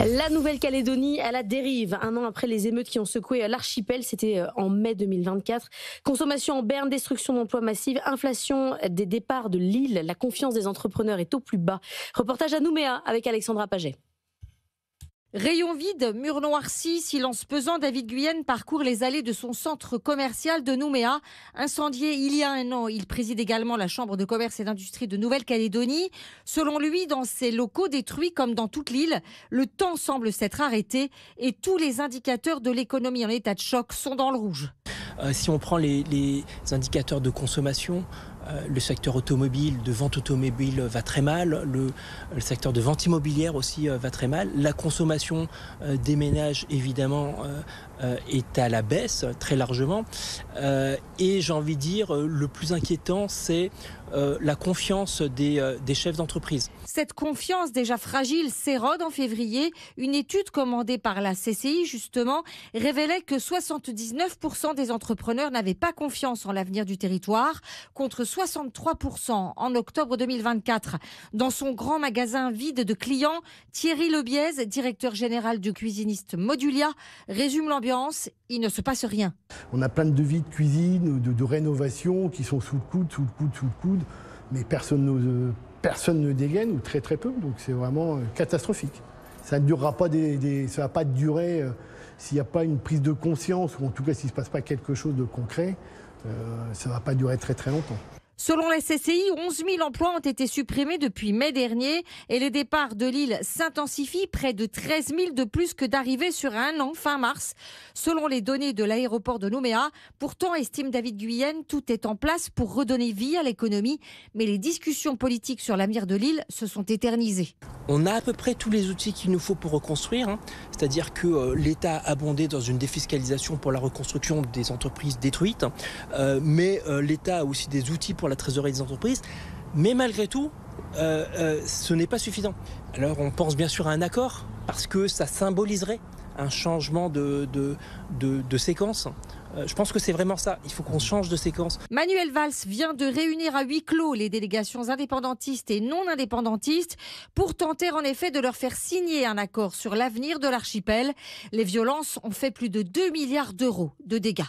La Nouvelle-Calédonie à la dérive. Un an après les émeutes qui ont secoué l'archipel, c'était en mai 2024. Consommation en berne, destruction d'emplois massive, inflation des départs de l'île. La confiance des entrepreneurs est au plus bas. Reportage à Nouméa avec Alexandra Paget. Rayon vide, mur noirci, silence pesant, David Guyenne parcourt les allées de son centre commercial de Nouméa. Incendié il y a un an, il préside également la Chambre de commerce et d'industrie de Nouvelle-Calédonie. Selon lui, dans ses locaux détruits comme dans toute l'île, le temps semble s'être arrêté et tous les indicateurs de l'économie en état de choc sont dans le rouge. Si on prend les indicateurs de consommation, le secteur automobile, de vente automobile va très mal, le secteur de vente immobilière aussi va très mal. La consommation des ménages, évidemment, est à la baisse très largement. Et j'ai envie de dire, le plus inquiétant, c'est la confiance des chefs d'entreprise. Cette confiance déjà fragile s'érode en février. Une étude commandée par la CCI, justement, révélait que 79% des entrepreneurs n'avaient pas confiance en l'avenir du territoire, contre 63% en octobre 2024. Dans son grand magasin vide de clients, Thierry Lebiez, directeur général de Cuisiniste Modulia, résume l'ambiance. Il ne se passe rien. On a plein de devis de cuisine, de rénovation qui sont sous le coude, mais personne ne dégaine ou très très peu, donc c'est vraiment catastrophique. Ça ne durera pas ça va pas durer s'il n'y a pas une prise de conscience ou en tout cas s'il ne se passe pas quelque chose de concret, ça ne va pas durer très très longtemps. Selon la CCI, 11 000 emplois ont été supprimés depuis mai dernier et les départs de l'île s'intensifient, près de 13 000 de plus que d'arrivées sur un an fin mars. Selon les données de l'aéroport de Nouméa, pourtant, estime David Guyenne, tout est en place pour redonner vie à l'économie, mais les discussions politiques sur l'avenir de l'île se sont éternisées. On a à peu près tous les outils qu'il nous faut pour reconstruire, c'est-à-dire que l'État a abondé dans une défiscalisation pour la reconstruction des entreprises détruites, mais l'État a aussi des outils pour la trésorerie des entreprises, mais malgré tout, ce n'est pas suffisant. Alors on pense bien sûr à un accord, parce que ça symboliserait un changement de séquence. Je pense que c'est vraiment ça, il faut qu'on change de séquence. Manuel Valls vient de réunir à huis clos les délégations indépendantistes et non indépendantistes pour tenter en effet de leur faire signer un accord sur l'avenir de l'archipel. Les violences ont fait plus de 2 milliards d'euros de dégâts.